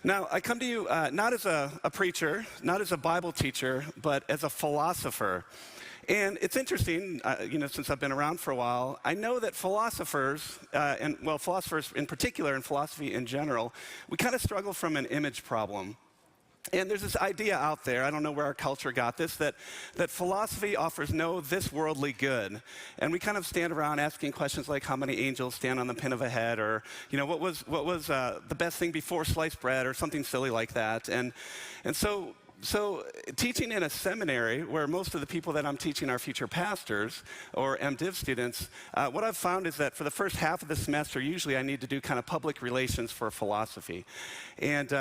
Now, I come to you not as a preacher, not as a Bible teacher, but as a philosopher. And it's interesting, since I've been around for a while, I know that philosophers, philosophers in particular and philosophy in general, we kind of struggle from an image problem. And there's this idea out there, I don't know where our culture got this, that philosophy offers no this worldly good. And we kind of stand around asking questions like how many angels stand on the pin of a head, or what was the best thing before sliced bread, or something silly like that. And so teaching in a seminary where most of the people that I'm teaching are future pastors or MDiv students, what I've found is that for the first half of the semester, usually I need to do kind of public relations for philosophy. And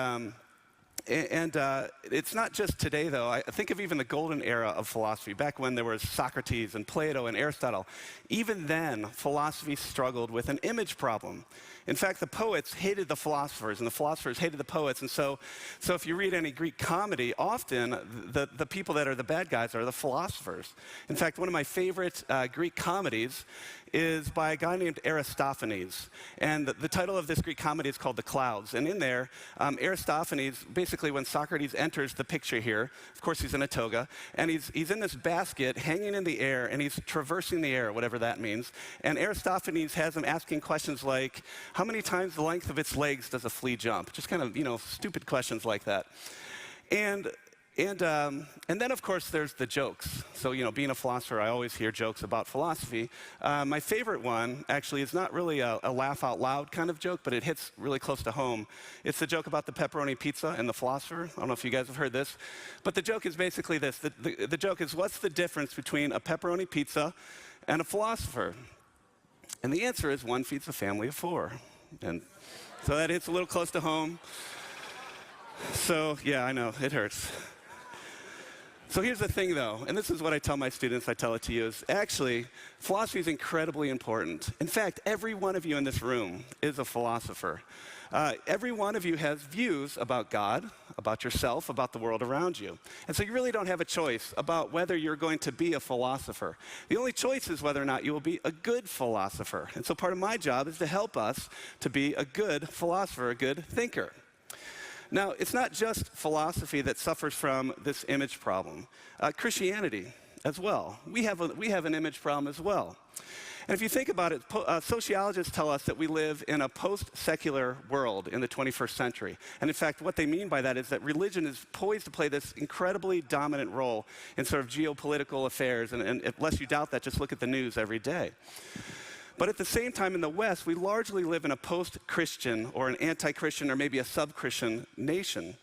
it's not just today, though. I think of even the golden era of philosophy, back when there was Socrates and Plato and Aristotle. Even then, philosophy struggled with an image problem. In fact, the poets hated the philosophers, and the philosophers hated the poets. And so if you read any Greek comedy, often the people that are the bad guys are the philosophers. In fact, one of my favorite Greek comedies is by a guy named Aristophanes. And the title of this Greek comedy is called The Clouds. And in there, Aristophanes, basically when Socrates enters the picture here, of course he's in a toga, and he's in this basket hanging in the air, and he's traversing the air, whatever that means. And Aristophanes has him asking questions like, how many times the length of its legs does a flea jump? Just kind of, stupid questions like that. And then, of course, there's the jokes. So, being a philosopher, I always hear jokes about philosophy. My favorite one, actually, is not really a laugh out loud kind of joke, but it hits really close to home. It's the joke about the pepperoni pizza and the philosopher. I don't know if you guys have heard this. But the joke is basically this. The joke is, what's the difference between a pepperoni pizza and a philosopher? And the answer is, one feeds a family of 4. And so that hits a little close to home. So, yeah, I know, it hurts. So here's the thing, though, and this is what I tell my students, I tell it to you, is actually, philosophy is incredibly important. In fact, every one of you in this room is a philosopher. Every one of you has views about God, about yourself, about the world around you. And so you really don't have a choice about whether you're going to be a philosopher. The only choice is whether or not you will be a good philosopher. And so part of my job is to help us to be a good philosopher, a good thinker. Now, it's not just philosophy that suffers from this image problem. Christianity as well. We have an image problem as well. And if you think about it, sociologists tell us that we live in a post-secular world in the 21st century. And in fact, what they mean by that is that religion is poised to play this incredibly dominant role in sort of geopolitical affairs. And unless you doubt that, just look at the news every day. But at the same time, in the West, we largely live in a post-Christian or an anti-Christian or maybe a sub-Christian nation.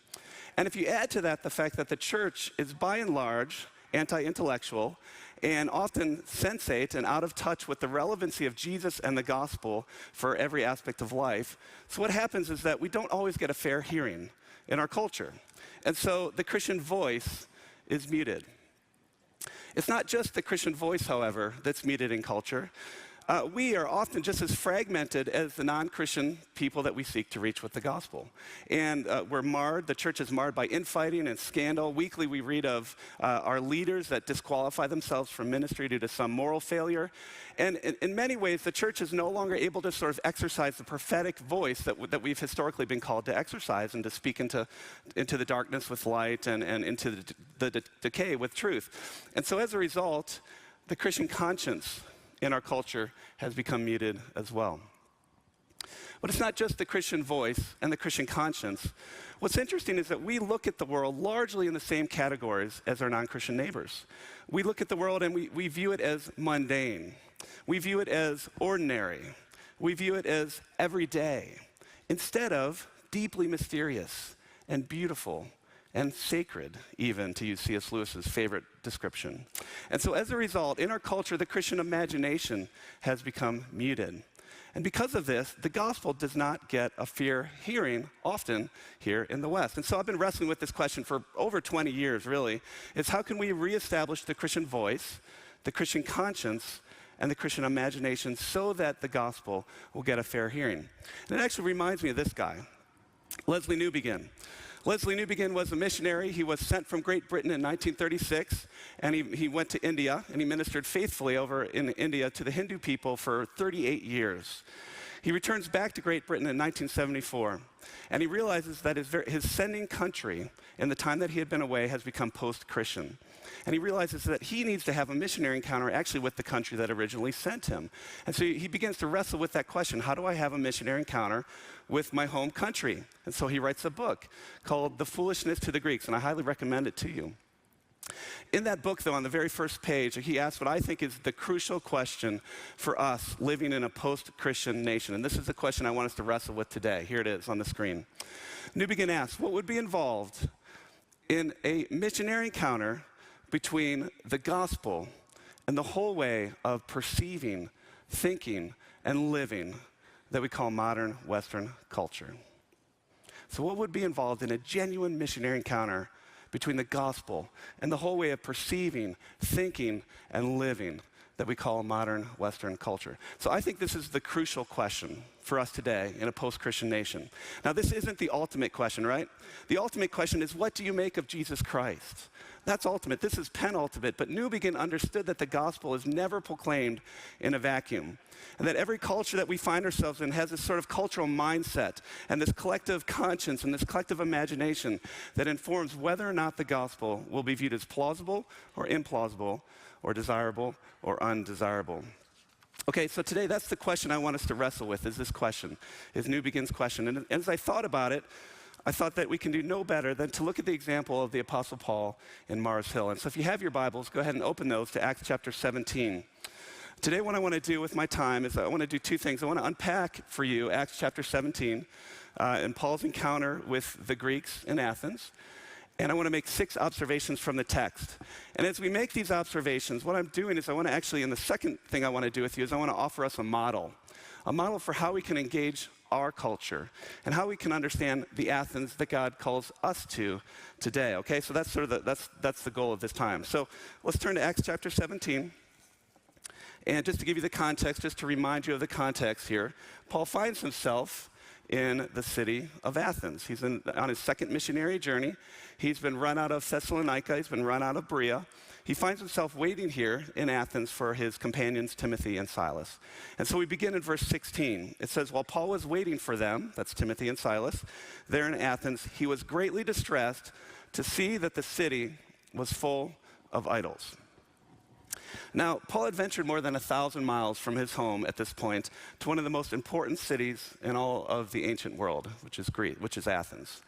And if you add to that the fact that the church is by and large anti-intellectual and often sensate and out of touch with the relevancy of Jesus and the gospel for every aspect of life, so what happens is that we don't always get a fair hearing in our culture. And so the Christian voice is muted. It's not just the Christian voice, however, that's muted in culture. We are often just as fragmented as the non-Christian people that we seek to reach with the gospel. And we're marred, the church is marred by infighting and scandal. Weekly we read of our leaders that disqualify themselves from ministry due to some moral failure. And in many ways, the church is no longer able to sort of exercise the prophetic voice that we've historically been called to exercise and to speak into the darkness with light and into the decay with truth. And so as a result, the Christian conscience in our culture has become muted as well. But it's not just the Christian voice and the Christian conscience. What's interesting is that we look at the world largely in the same categories as our non-Christian neighbors. We look at the world and we view it as mundane. We view it as ordinary. We view it as everyday, instead of deeply mysterious and beautiful and sacred, even, to use C.S. Lewis's favorite description. And so as a result, in our culture, the Christian imagination has become muted. And because of this, the gospel does not get a fair hearing often here in the West. And so I've been wrestling with this question for over 20 years, really, is how can we reestablish the Christian voice, the Christian conscience, and the Christian imagination so that the gospel will get a fair hearing? And it actually reminds me of this guy, Leslie Newbegin. Leslie Newbegin was a missionary. He was sent from Great Britain in 1936, and he went to India, and he ministered faithfully over in India to the Hindu people for 38 years. He returns back to Great Britain in 1974, and he realizes that his sending country in the time that he had been away has become post-Christian. And he realizes that he needs to have a missionary encounter actually with the country that originally sent him. And so he begins to wrestle with that question: how do I have a missionary encounter with my home country? And so he writes a book called The Foolishness to the Greeks, and I highly recommend it to you. In that book, though, on the very first page, he asks what I think is the crucial question for us living in a post-Christian nation. And this is the question I want us to wrestle with today. Here it is on the screen. Newbegin asks, what would be involved in a missionary encounter between the gospel and the whole way of perceiving, thinking, and living that we call modern Western culture? So what would be involved in a genuine missionary encounter between the gospel and the whole way of perceiving, thinking, and living that we call modern Western culture? So I think this is the crucial question for us today in a post-Christian nation. Now, this isn't the ultimate question, right? The ultimate question is, what do you make of Jesus Christ? That's ultimate. This is penultimate. But Newbegin understood that the gospel is never proclaimed in a vacuum, and that every culture that we find ourselves in has this sort of cultural mindset and this collective conscience and this collective imagination that informs whether or not the gospel will be viewed as plausible or implausible or desirable or undesirable. Okay, so today that's the question I want us to wrestle with, is this question, is Newbegin's question. And as I thought about it, I thought that we can do no better than to look at the example of the Apostle Paul in Mars Hill. And so if you have your Bibles, go ahead and open those to Acts chapter 17. Today what I want to do with my time is I want to do two things. I want to unpack for you Acts chapter 17 and Paul's encounter with the Greeks in Athens. And I want to make 6 observations from the text. And as we make these observations, what I'm doing is I want to actually, and the second thing I want to do with you is I want to offer us a model for how we can engage our culture and how we can understand the Athens that God calls us to today. Okay, so that's sort of that's the goal of this time. So let's turn to Acts chapter 17. And just to give you the context, just to remind you of the context here, Paul finds himself in the city of Athens. He's on his second missionary journey. He's been run out of Thessalonica. He's been run out of Berea. He finds himself waiting here in Athens for his companions, Timothy and Silas. And so we begin in verse 16. It says, while Paul was waiting for them, that's Timothy and Silas, there in Athens, he was greatly distressed to see that the city was full of idols. Now, Paul had ventured more than 1,000 miles from his home at this point to one of the most important cities in all of the ancient world, which is Athens.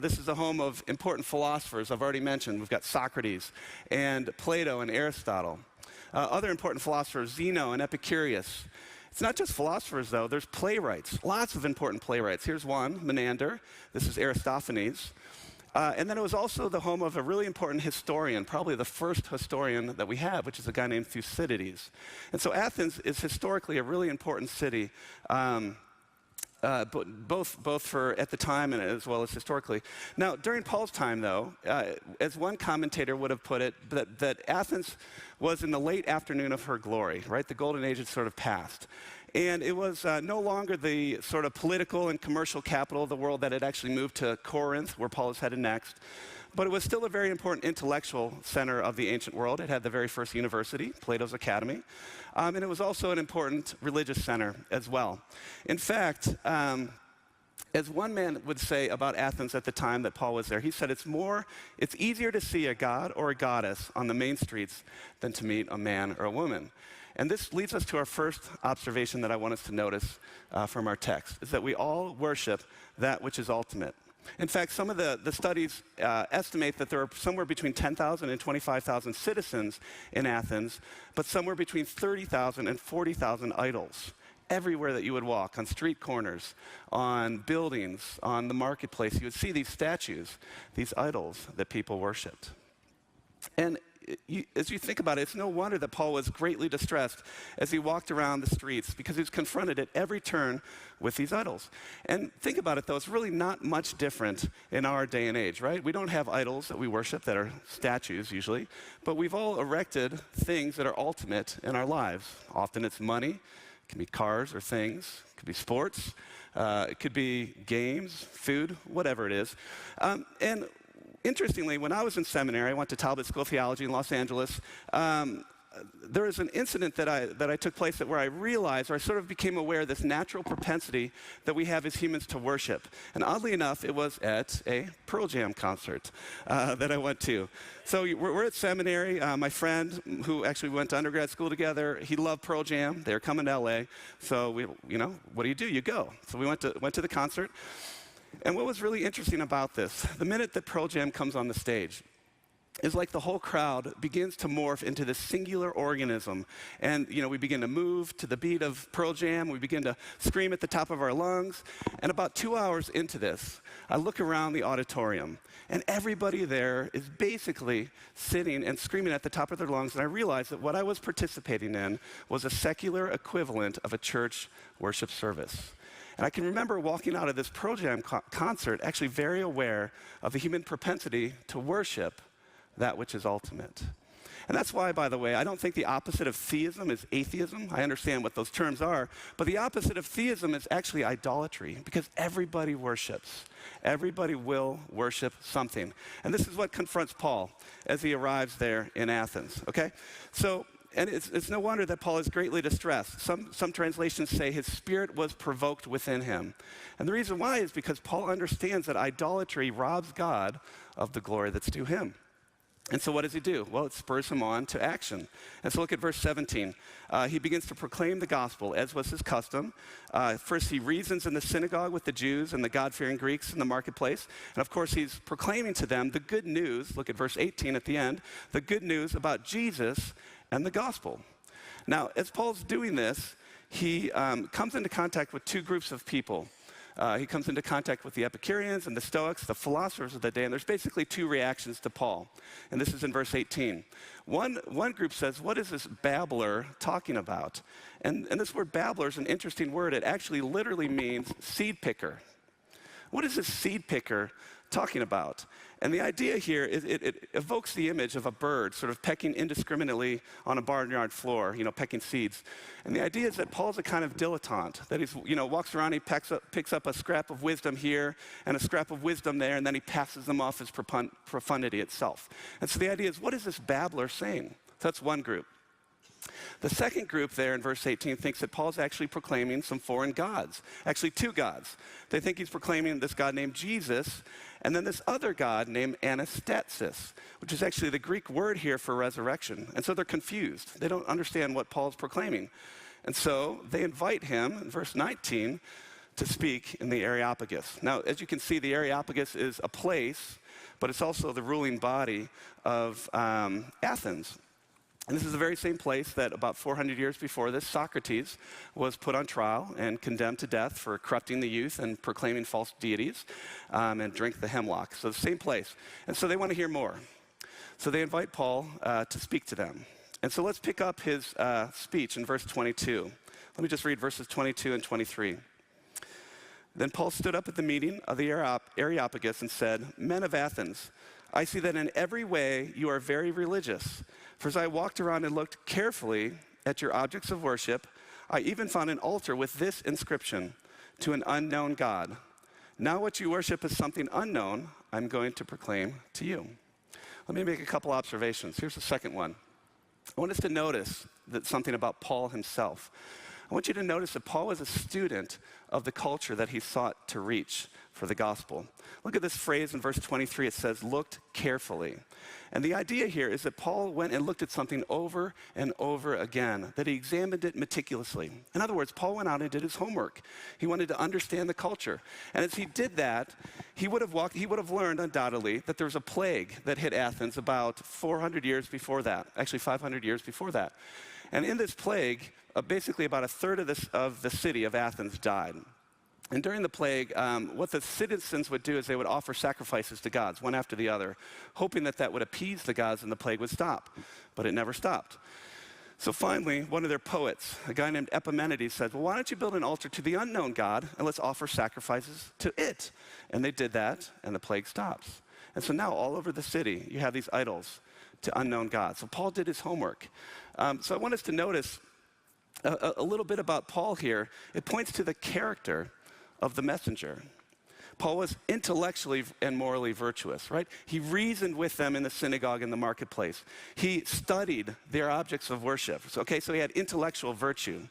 This is the home of important philosophers I've already mentioned. We've got Socrates and Plato and Aristotle. Other important philosophers, Zeno and Epicurus. It's not just philosophers, though. There's playwrights, lots of important playwrights. Here's one, Menander. This is Aristophanes. And then it was also the home of a really important historian, probably the first historian that we have, which is a guy named Thucydides. And so Athens is historically a really important city, both for at the time and as well as historically. Now, during Paul's time, though, as one commentator would have put it, that Athens was in the late afternoon of her glory, right? The golden age had sort of passed. And it was no longer the sort of political and commercial capital of the world that had actually moved to Corinth, where Paul is headed next. But it was still a very important intellectual center of the ancient world. It had the very first university, Plato's Academy. And it was also an important religious center as well. In fact, as one man would say about Athens at the time that Paul was there, he said it's easier to see a god or a goddess on the main streets than to meet a man or a woman. And this leads us to our first observation that I want us to notice from our text, is that we all worship that which is ultimate. In fact, some of the studies estimate that there are somewhere between 10,000 and 25,000 citizens in Athens, but somewhere between 30,000 and 40,000 idols. Everywhere that you would walk, on street corners, on buildings, on the marketplace, you would see these statues, these idols that people worshiped. And as you think about it, it's no wonder that Paul was greatly distressed as he walked around the streets, because he was confronted at every turn with these idols. And think about it, though, it's really not much different in our day and age, right? We don't have idols that we worship that are statues usually, but we've all erected things that are ultimate in our lives. Often it's money, it can be cars or things, it could be sports, it could be games, food, whatever it is. And interestingly, when I was in seminary, I went to Talbot School of Theology in Los Angeles. there was an incident that I took place where I realized, or I sort of became aware of this natural propensity that we have as humans to worship. And oddly enough, it was at a Pearl Jam concert that I went to. So we're at seminary. My friend, who actually went to undergrad school together, he loved Pearl Jam. They were coming to LA. So what do? You go. So we went to the concert. And what was really interesting about this, the minute that Pearl Jam comes on the stage, is like the whole crowd begins to morph into this singular organism. And, we begin to move to the beat of Pearl Jam. We begin to scream at the top of our lungs. And about 2 hours into this, I look around the auditorium, and everybody there is basically sitting and screaming at the top of their lungs. And I realized that what I was participating in was a secular equivalent of a church worship service. And I can remember walking out of this Pearl Jam concert actually very aware of the human propensity to worship that which is ultimate. And that's why, by the way, I don't think the opposite of theism is atheism. I understand what those terms are. But the opposite of theism is actually idolatry, because everybody worships. Everybody will worship something. And this is what confronts Paul as he arrives there in Athens, okay? And it's no wonder that Paul is greatly distressed. Some translations say his spirit was provoked within him. And the reason why is because Paul understands that idolatry robs God of the glory that's due him. And so what does he do? Well, it spurs him on to action. And so look at verse 17. He begins to proclaim the gospel, as was his custom. First, he reasons in the synagogue with the Jews and the God-fearing Greeks in the marketplace. And of course, he's proclaiming to them the good news. Look at verse 18 at the end. The good news about Jesus and the gospel. Now, as Paul's doing this, he comes into contact with two groups of people. He comes into contact with the Epicureans and the Stoics, the philosophers of the day, and there's basically two reactions to Paul. And this is in verse 18. One group says, what is this babbler talking about? And this word babbler is an interesting word. It actually literally means seed picker. What is this seed picker talking about? And the idea here is it evokes the image of a bird sort of pecking indiscriminately on a barnyard floor, pecking seeds. And the idea is that Paul's a kind of dilettante, that he's, walks around, he picks up a scrap of wisdom here and a scrap of wisdom there, and then he passes them off as profundity itself. And so the idea is, what is this babbler saying? So that's one group. The second group there in verse 18 thinks that Paul's actually proclaiming some foreign gods, actually two gods. They think he's proclaiming this God named Jesus, and then this other God named Anastasis, which is actually the Greek word here for resurrection. And so they're confused. They don't understand what Paul's proclaiming. And so they invite him, in verse 19, to speak in the Areopagus. Now, as you can see, the Areopagus is a place, but it's also the ruling body of Athens. And this is the very same place that about 400 years before this, Socrates was put on trial and condemned to death for corrupting the youth and proclaiming false deities and drink the hemlock. So the same place. And so they want to hear more. So they invite Paul to speak to them. And so let's pick up his speech in verse 22. Let me just read verses 22 and 23. Then Paul stood up at the meeting of the Areopagus and said, "Men of Athens, I see that in every way you are very religious. For as I walked around and looked carefully at your objects of worship, I even found an altar with this inscription, 'To an unknown God.' Now what you worship is something unknown, I'm going to proclaim to you." Let me make a couple observations. Here's the second one. I want us to notice something about Paul himself. I want you to notice that Paul was a student of the culture that he sought to reach for the gospel. Look at this phrase in verse 23. It says, "looked carefully." And the idea here is that Paul went and looked at something over and over again, that he examined it meticulously. In other words, Paul went out and did his homework. He wanted to understand the culture. And as he did that, he would have learned undoubtedly that there was a plague that hit Athens about 400 years before that, actually 500 years before that. And in this plague, basically about a third of the city of Athens died. And during the plague, what the citizens would do is they would offer sacrifices to gods, one after the other, hoping that that would appease the gods and the plague would stop. But it never stopped. So finally, one of their poets, a guy named Epimenides, said, "Well, why don't you build an altar to the unknown God and let's offer sacrifices to it?" And they did that, and the plague stops. And so now all over the city, you have these idols to unknown gods. So Paul did his homework. So I want us to notice a little bit about Paul here. It points to the character of the messenger. Paul was intellectually and morally virtuous, right? He reasoned with them in the synagogue and the marketplace. He studied their objects of worship. So he had intellectual virtue.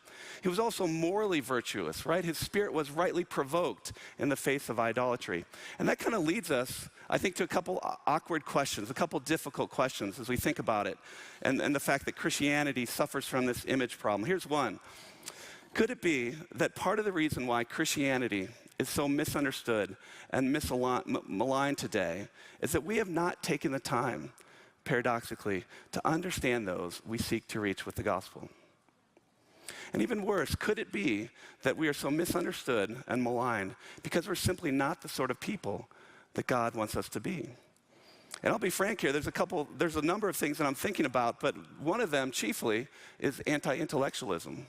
He was also morally virtuous, right? His spirit was rightly provoked in the face of idolatry. And that kind of leads us, I think, to a couple awkward questions, a couple difficult questions as we think about it, and the fact that Christianity suffers from this image problem. Here's one. Could it be that part of the reason why Christianity is so misunderstood and maligned today is that we have not taken the time, paradoxically, to understand those we seek to reach with the gospel? And even worse, could it be that we are so misunderstood and maligned because we're simply not the sort of people that God wants us to be? And I'll be frank here, there's a number of things that I'm thinking about, but one of them chiefly is anti-intellectualism.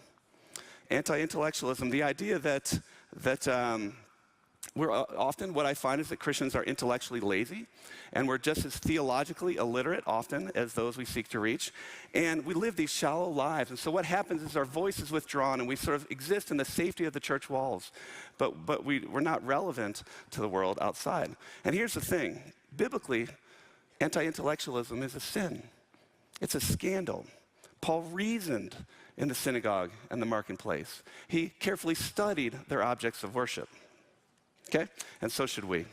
Anti-intellectualism, the idea that we're often, what I find is that Christians are intellectually lazy, and we're just as theologically illiterate often as those we seek to reach, and we live these shallow lives. And so what happens is our voice is withdrawn, and we sort of exist in the safety of the church walls, but we're not relevant to the world outside. And here's the thing, biblically, anti-intellectualism is a sin. It's a scandal. Paul reasoned in the synagogue and the marketplace. He carefully studied their objects of worship. Okay? And so should we.